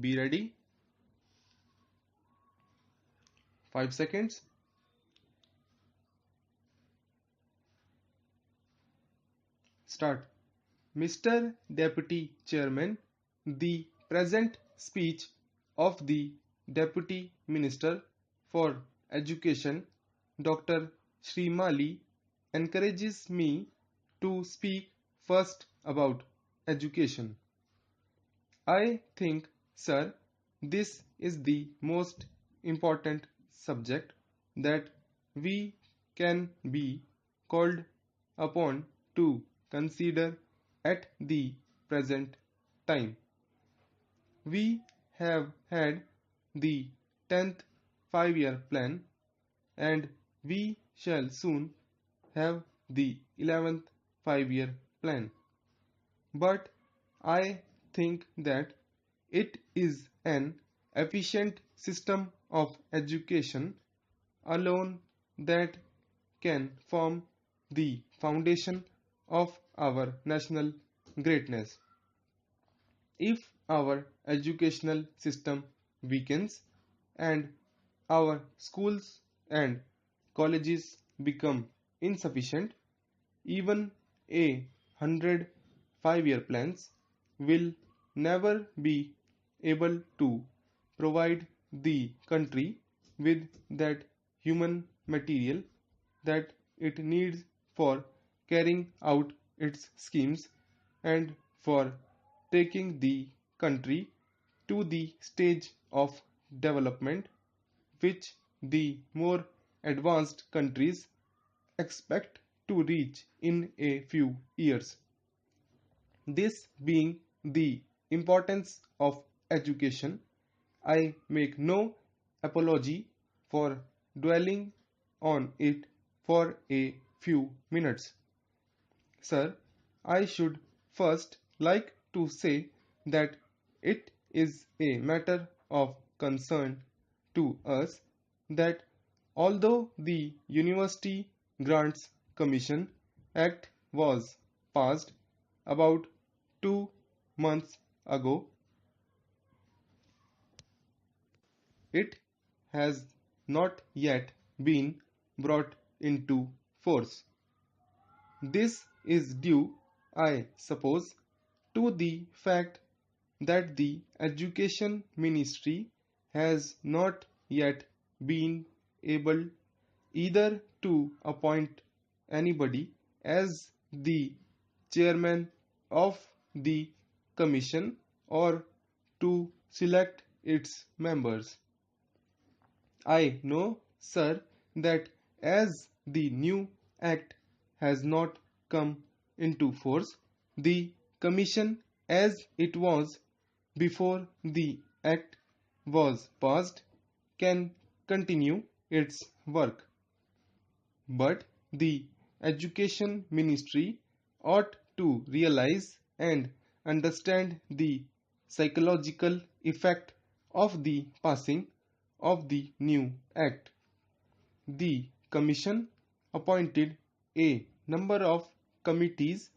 Be ready. 5 seconds. Start. Mr. Deputy Chairman, the present speech of the Deputy Minister for Education, Dr. Srimali, encourages me to speak first about education. I think, sir, this is the most important subject that we can be called upon to consider at the present time. We have had the 10th 5-year plan and we shall soon have the 11th 5-year plan. But I think that it is an efficient system of education alone that can form the foundation of our national greatness. If our educational system weakens and our schools and colleges become insufficient, even a 105-year plans will never be able to provide the country with that human material that it needs for carrying out its schemes and for taking the country to the stage of development which the more advanced countries expect to reach in a few years. This being the importance of education, I make no apology for dwelling on it for a few minutes. Sir, I should first like to say that it is a matter of concern to us that although the University Grants Commission Act was passed about 2 months ago, it has not yet been brought into force. This is due, I suppose, to the fact that the Education Ministry has not yet been able either to appoint anybody as the chairman of the commission or to select its members. I know, sir, that as the new act has not come into force, the commission as it was before the act was passed can continue its work. But the Education Ministry ought to realize and understand the psychological effect of the passing of the new act. The Commission appointed a number of committees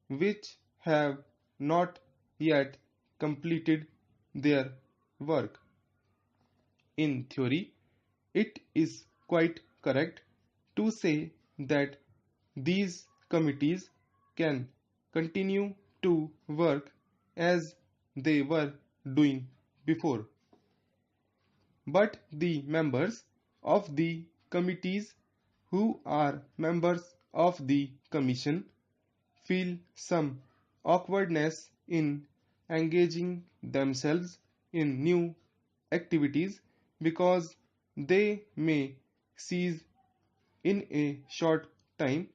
which have not yet completed their work. In theory, it is quite correct to say that these committees can continue to work as they were doing before. But the members of the committees who are members of the commission feel some awkwardness in engaging themselves in new activities because they may cease in a short time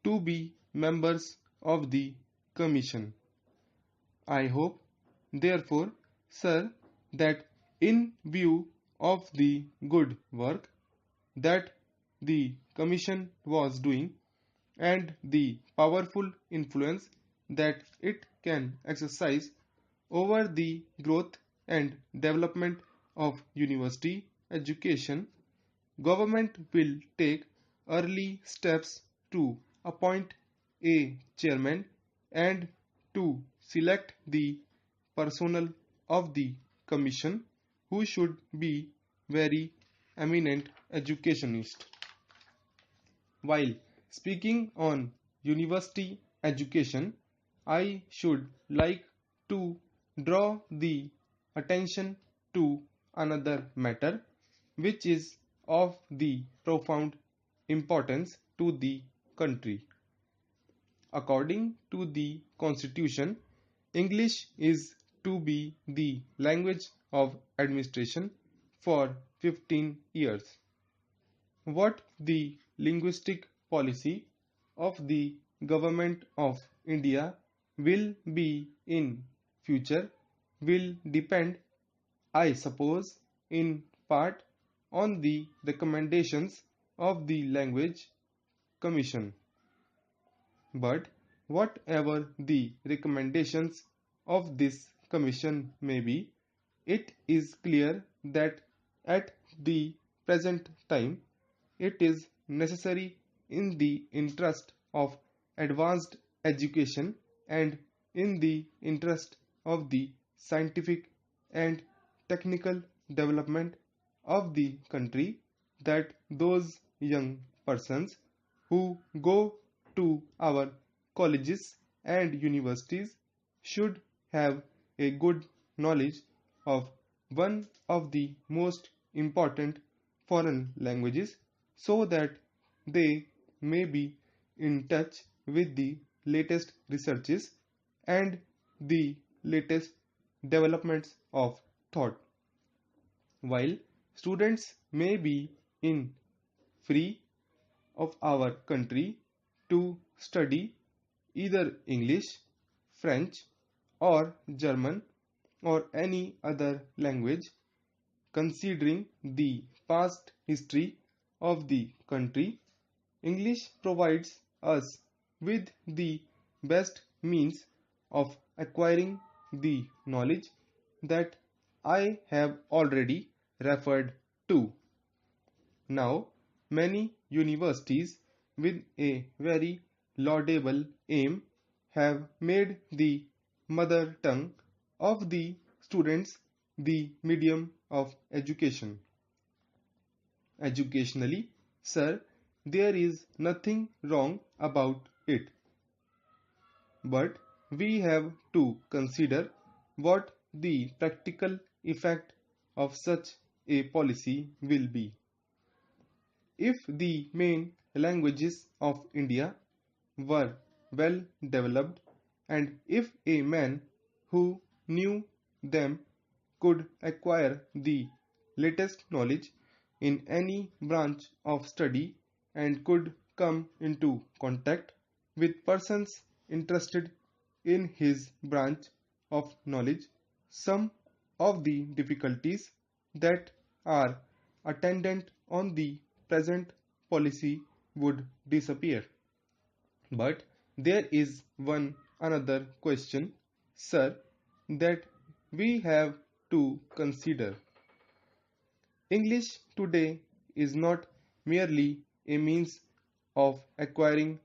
to be members of the commission. I hope, therefore, sir, that in view of the good work that the commission was doing and the powerful influence that it can exercise over the growth and development of university education, government will take early steps to appoint a chairman and to select the personnel of the commission who should be very eminent educationist. While speaking on university education, I should like to draw the attention to another matter which is of the profound importance to the country. According to the Constitution, English is to be the language of administration for 15 years. What the linguistic policy of the government of India will be in future will depend, I suppose, in part on the recommendations of the Language Commission. But whatever the recommendations of this commission may be, it is clear that at the present time it is necessary in the interest of advanced education and in the interest of the scientific and technical development of the country that those young persons who go to our colleges and universities should have a good knowledge of one of the most important foreign languages so that they may be in touch with the latest researches and the latest developments of thought. While students may be in free of our country to study either English, French, or German, or any other language, considering the past history of the country, English provides us with the best means of acquiring the knowledge that I have already referred to. Now, many universities with a very laudable aim have made the mother tongue of the students the medium of education. Educationally, sir, there is nothing wrong about it. But we have to consider what the practical effect of such a policy will be. If the main languages of India were well developed, and if a man who knew them could acquire the latest knowledge in any branch of study and could come into contact with persons interested in his branch of knowledge, some of the difficulties that are attendant on the present policy would disappear. But there is one another question, sir, that we have to consider. English today is not merely a means of acquiring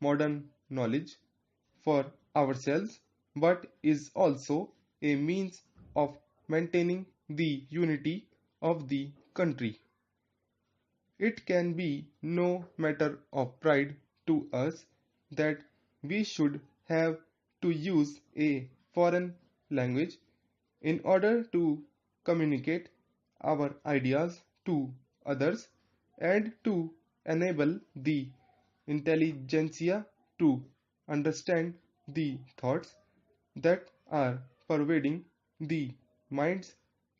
modern knowledge for ourselves, but is also a means of maintaining the unity of the country. It can be no matter of pride to us that we should have to use a foreign language in order to communicate our ideas to others and to enable the intelligentsia to understand the thoughts that are pervading the minds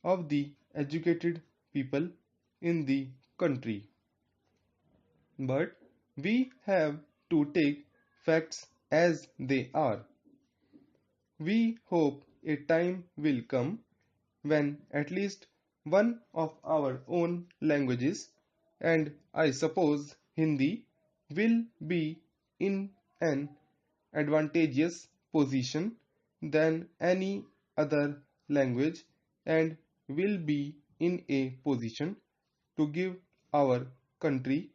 of the educated people in the country. But we have to take facts as they are. We hope a time will come when at least one of our own languages, and I suppose Hindi, will be in an advantageous position than any other language and will be in a position to give our country,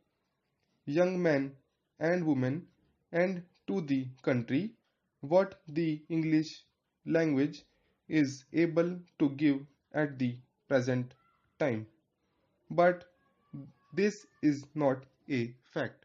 young men and women, and to the country what the English language is able to give at the present time. But this is not a fact.